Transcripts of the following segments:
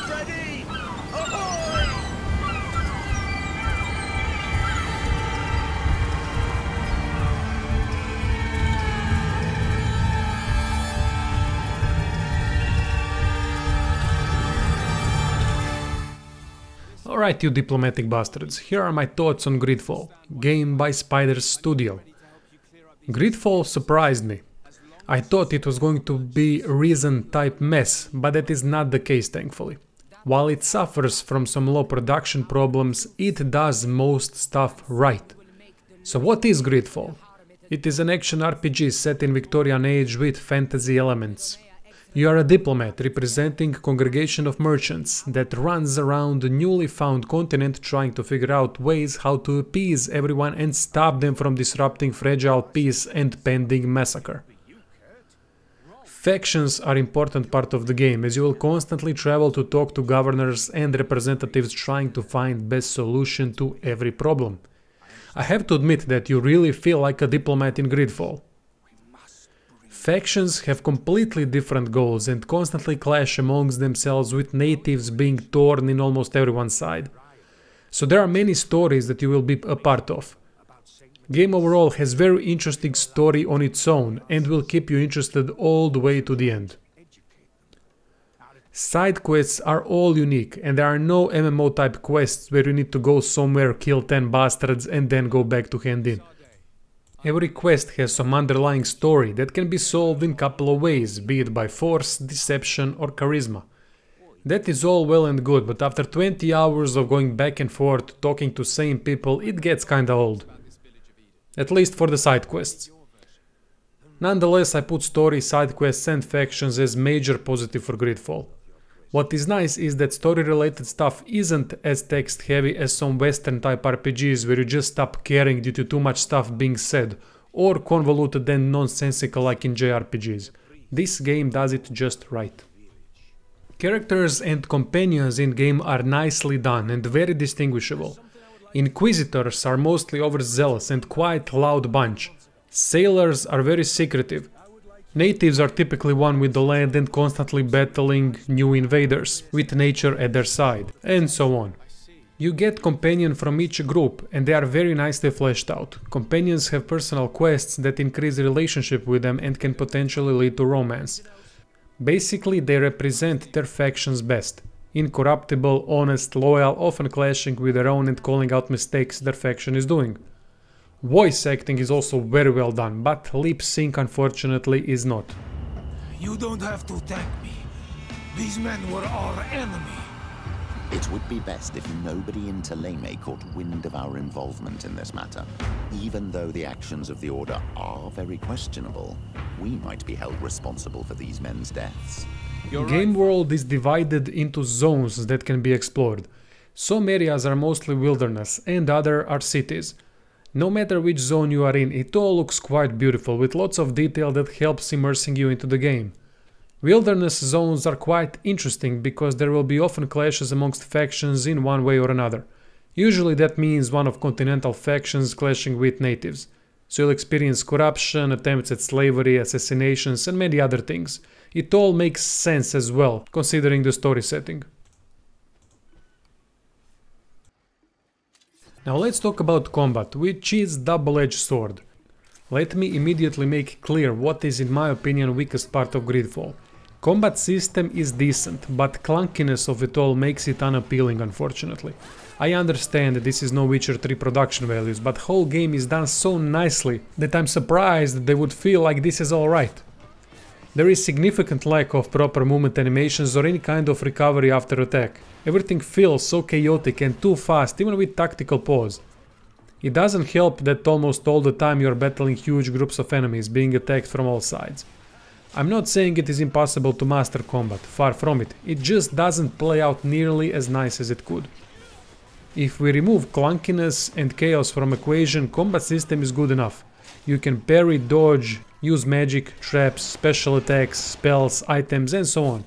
ready! Ahoy! Alright, you diplomatic bastards, here are my thoughts on Greedfall, game by Spider's Studio. Greedfall surprised me. I thought it was going to be a Reason type mess, but that is not the case thankfully. While it suffers from some low production problems, it does most stuff right. So what is Greedfall? It is an action RPG set in Victorian age with fantasy elements. You are a diplomat representing a congregation of merchants that runs around a newly found continent trying to figure out ways how to appease everyone and stop them from disrupting fragile peace and pending massacre. Factions are an important part of the game, as you will constantly travel to talk to governors and representatives trying to find best solution to every problem. I have to admit that you really feel like a diplomat in Greedfall. Factions have completely different goals and constantly clash amongst themselves, with natives being torn in almost everyone's side. So there are many stories that you will be a part of. Game overall has very interesting story on its own and will keep you interested all the way to the end. Side quests are all unique and there are no MMO type quests where you need to go somewhere, kill 10 bastards and then go back to hand in. Every quest has some underlying story that can be solved in a couple of ways, be it by force, deception or charisma. That is all well and good, but after 20 hours of going back and forth talking to same people, it gets kinda old. At least for the side quests. Nonetheless, I put story, side quests and factions as major positive for Greedfall. What is nice is that story related stuff isn't as text heavy as some western type RPGs where you just stop caring due to too much stuff being said, or convoluted and nonsensical like in JRPGs. This game does it just right. Characters and companions in game are nicely done and very distinguishable. Inquisitors are mostly overzealous and quite loud bunch. Sailors are very secretive. Natives are typically one with the land and constantly battling new invaders, with nature at their side, and so on. You get companions from each group and they are very nicely fleshed out. Companions have personal quests that increase relationship with them and can potentially lead to romance. Basically, they represent their factions best. Incorruptible, honest, loyal, often clashing with their own and calling out mistakes their faction is doing. Voice acting is also very well done, but lip sync unfortunately is not. You don't have to thank me. These men were our enemy. It would be best if nobody in Teleme caught wind of our involvement in this matter. Even though the actions of the Order are very questionable, we might be held responsible for these men's deaths. Game world is divided into zones that can be explored. Some areas are mostly wilderness and other are cities. No matter which zone you are in, it all looks quite beautiful with lots of detail that helps immersing you into the game. Wilderness zones are quite interesting because there will be often clashes amongst factions in one way or another. Usually that means one of continental factions clashing with natives. So you'll experience corruption, attempts at slavery, assassinations and many other things. It all makes sense as well, considering the story setting. Now let's talk about combat, which is double-edged sword. Let me immediately make clear what is in my opinion weakest part of Greedfall. Combat system is decent, but clunkiness of it all makes it unappealing unfortunately. I understand that this is no Witcher 3 production values, but whole game is done so nicely that I'm surprised they would feel like this is alright. There is significant lack of proper movement animations or any kind of recovery after attack. Everything feels so chaotic and too fast, even with tactical pause. It doesn't help that almost all the time you are battling huge groups of enemies being attacked from all sides. I'm not saying it is impossible to master combat, far from it, it just doesn't play out nearly as nice as it could. If we remove clunkiness and chaos from equation, combat system is good enough. You can parry, dodge, use magic, traps, special attacks, spells, items and so on.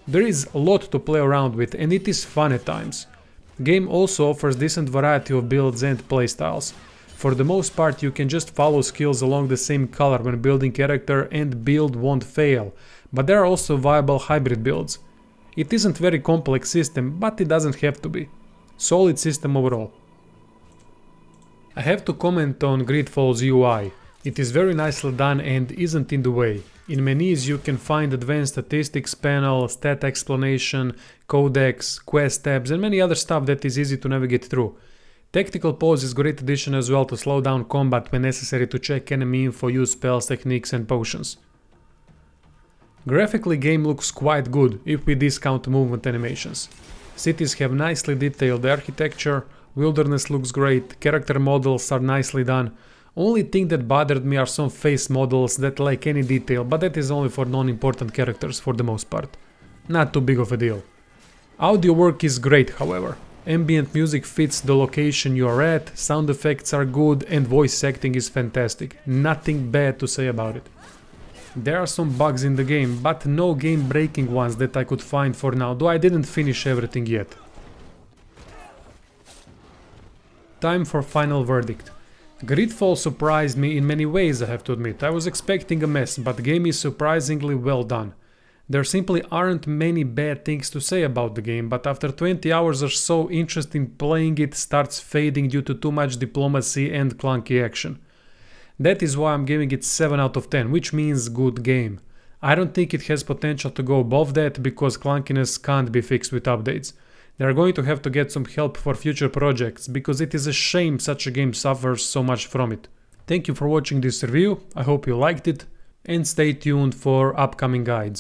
There is a lot to play around with and it is fun at times. Game also offers decent variety of builds and playstyles. For the most part you can just follow skills along the same color when building character and build won't fail, but there are also viable hybrid builds. It isn't very complex system, but it doesn't have to be. Solid system overall. I have to comment on Greedfall's UI. It is very nicely done and isn't in the way. In menus you can find advanced statistics panel, stat explanation, codex, quest tabs and many other stuff that is easy to navigate through. Tactical pause is great addition as well to slow down combat when necessary to check enemy info, use spells, techniques and potions. Graphically game looks quite good if we discount movement animations. Cities have nicely detailed architecture, wilderness looks great, character models are nicely done. Only thing that bothered me are some face models that lack any detail, but that is only for non-important characters for the most part. Not too big of a deal. Audio work is great, however. Ambient music fits the location you are at, sound effects are good and voice acting is fantastic. Nothing bad to say about it. There are some bugs in the game, but no game-breaking ones that I could find for now, though I didn't finish everything yet. Time for final verdict. Greedfall surprised me in many ways, I have to admit. I was expecting a mess, but the game is surprisingly well done. There simply aren't many bad things to say about the game, but after 20 hours or so, interest in playing it starts fading due to too much diplomacy and clunky action. That is why I'm giving it 7 out of 10, which means good game. I don't think it has potential to go above that because clunkiness can't be fixed with updates. They are going to have to get some help for future projects, because it is a shame such a game suffers so much from it. Thank you for watching this review, I hope you liked it, and stay tuned for upcoming guides.